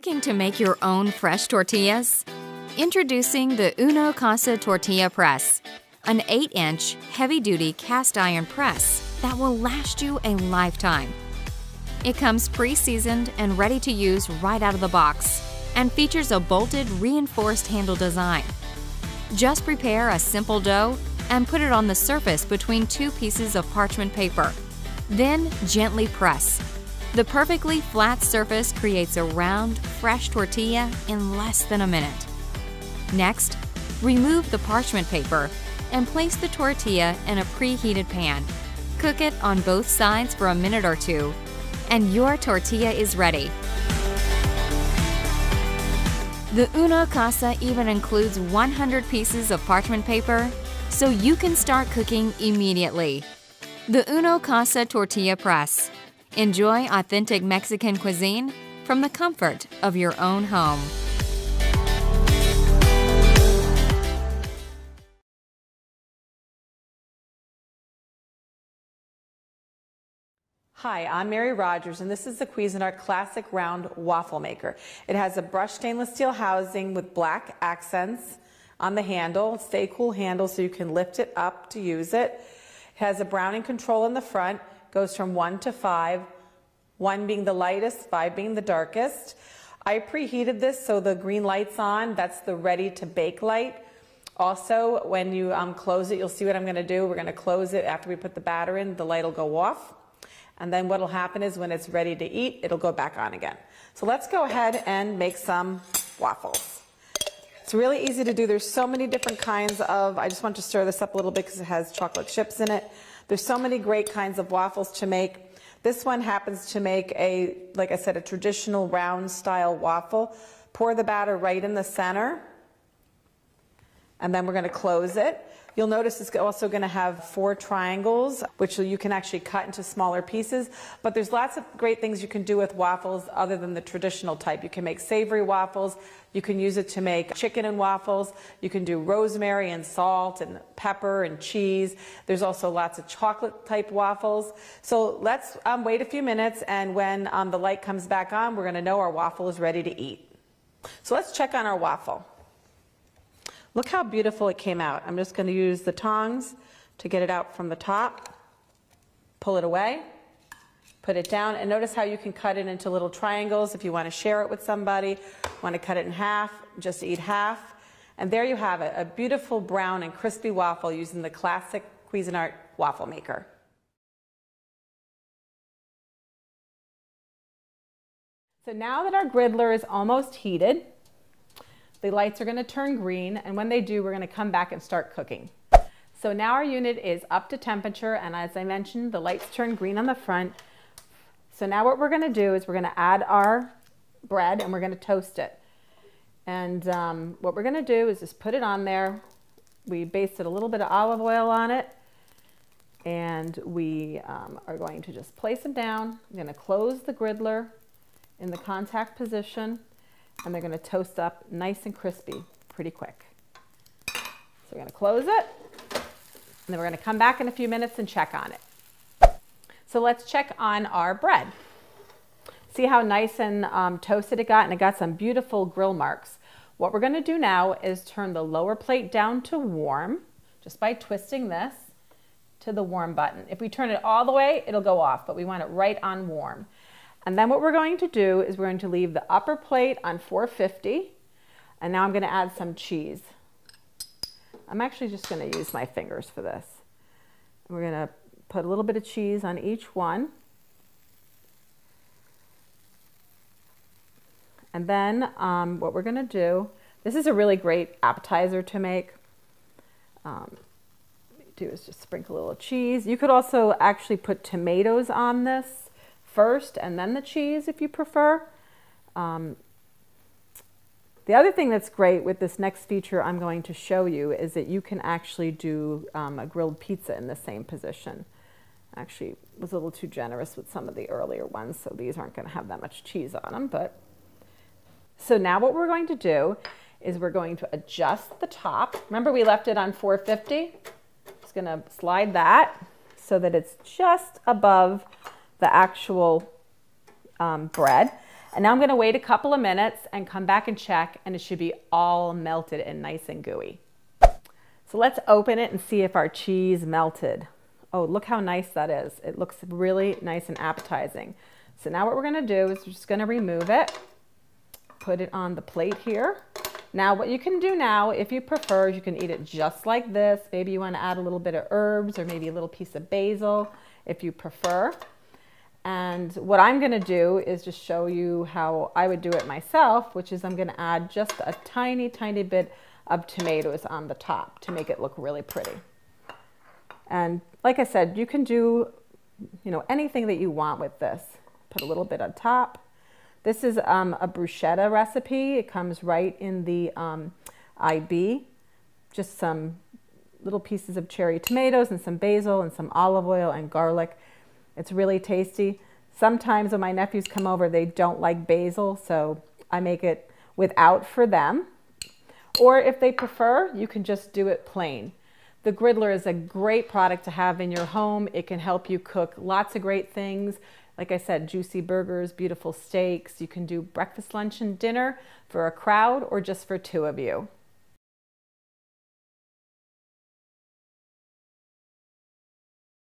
Looking to make your own fresh tortillas? Introducing the Uno Casa Tortilla Press, an 8-inch, heavy-duty cast iron press that will last you a lifetime. It comes pre-seasoned and ready to use right out of the box and features a bolted, reinforced handle design. Just prepare a simple dough and put it on the surface between 2 pieces of parchment paper. Then gently press. The perfectly flat surface creates a round, fresh tortilla in less than a minute. Next, remove the parchment paper and place the tortilla in a preheated pan. Cook it on both sides for a minute or 2, and your tortilla is ready. The Uno Casa even includes 100 pieces of parchment paper, so you can start cooking immediately. The Uno Casa Tortilla Press. Enjoy authentic Mexican cuisine from the comfort of your own home. Hi, I'm Mary Rogers, and this is the Cuisinart Classic Round Waffle Maker. It has a brushed stainless steel housing with black accents on the handle, stay cool handle so you can lift it up to use it. It has a browning control in the front, goes from 1 to 5, 1 being the lightest, 5 being the darkest. I preheated this so the green light's on, that's the ready to bake light. Also, when you close it, you'll see what I'm gonna do. We're gonna close it after we put the batter in, the light will go off. And then what'll happen is when it's ready to eat, it'll go back on again. So let's go ahead and make some waffles. It's really easy to do. There's so many different kinds of, I just want to stir this up a little bit because it has chocolate chips in it. There's so many great kinds of waffles to make. This one happens to make a, like I said, a traditional round style waffle. Pour the batter right in the center, and then we're going to close it. You'll notice it's also going to have 4 triangles, which you can actually cut into smaller pieces. But there's lots of great things you can do with waffles other than the traditional type. You can make savory waffles. You can use it to make chicken and waffles. You can do rosemary and salt and pepper and cheese. There's also lots of chocolate type waffles. So let's wait a few minutes, and when the light comes back on, we're going to know our waffle is ready to eat. So let's check on our waffle. Look how beautiful it came out. I'm just going to use the tongs to get it out from the top. Pull it away, put it down, and notice how you can cut it into little triangles if you want to share it with somebody, want to cut it in half, just eat half. And there you have it, a beautiful brown and crispy waffle using the classic Cuisinart Waffle Maker. So now that our griddler is almost heated, the lights are going to turn green, and when they do, we're going to come back and start cooking. So now our unit is up to temperature, and as I mentioned, the lights turn green on the front. So now what we're going to do is we're going to add our bread and we're going to toast it. And what we're going to do is just put it on there. We basted a little bit of olive oil on it, and we are going to just place them down. I'm going to close the griddler in the contact position, and they're going to toast up nice and crispy pretty quick. So we're going to close it, and then we're going to come back in a few minutes and check on it. So let's check on our bread. See how nice and toasted it got, and it got some beautiful grill marks. What we're going to do now is turn the lower plate down to warm, just by twisting this to the warm button. If we turn it all the way, it'll go off, but we want it right on warm. And then what we're going to do is we're going to leave the upper plate on 450, and now I'm going to add some cheese. I'm actually just going to use my fingers for this. We're going to put a little bit of cheese on each one. And then what we're going to do, this is a really great appetizer to make. Do is just sprinkle a little cheese. You could also actually put tomatoes on this first and then the cheese if you prefer. The other thing that's great with this next feature I'm going to show you is that you can actually do a grilled pizza in the same position. Actually, was a little too generous with some of the earlier ones, so these aren't going to have that much cheese on them. So now what we're going to do is we're going to adjust the top. Remember we left it on 450? Just going to slide that so that it's just above the actual bread. And now I'm gonna wait a couple of minutes and come back and check, and it should be all melted and nice and gooey. So let's open it and see if our cheese melted. Oh, look how nice that is. It looks really nice and appetizing. So now what we're gonna do is we're just gonna remove it, put it on the plate here. Now what you can do now, if you prefer, you can eat it just like this. Maybe you wanna add a little bit of herbs or maybe a little piece of basil if you prefer. And what I'm gonna do is just show you how I would do it myself, which is I'm gonna add just a tiny, tiny bit of tomatoes on the top to make it look really pretty. And like I said, you can do, anything that you want with this. Put a little bit on top. This is a bruschetta recipe. It comes right in the IB. Just some little pieces of cherry tomatoes and some basil and some olive oil and garlic. It's really tasty. Sometimes when my nephews come over, they don't like basil, so I make it without for them. Or if they prefer, you can just do it plain. The griddler is a great product to have in your home. It can help you cook lots of great things. Like I said, juicy burgers, beautiful steaks. You can do breakfast, lunch, and dinner for a crowd or just for 2 of you.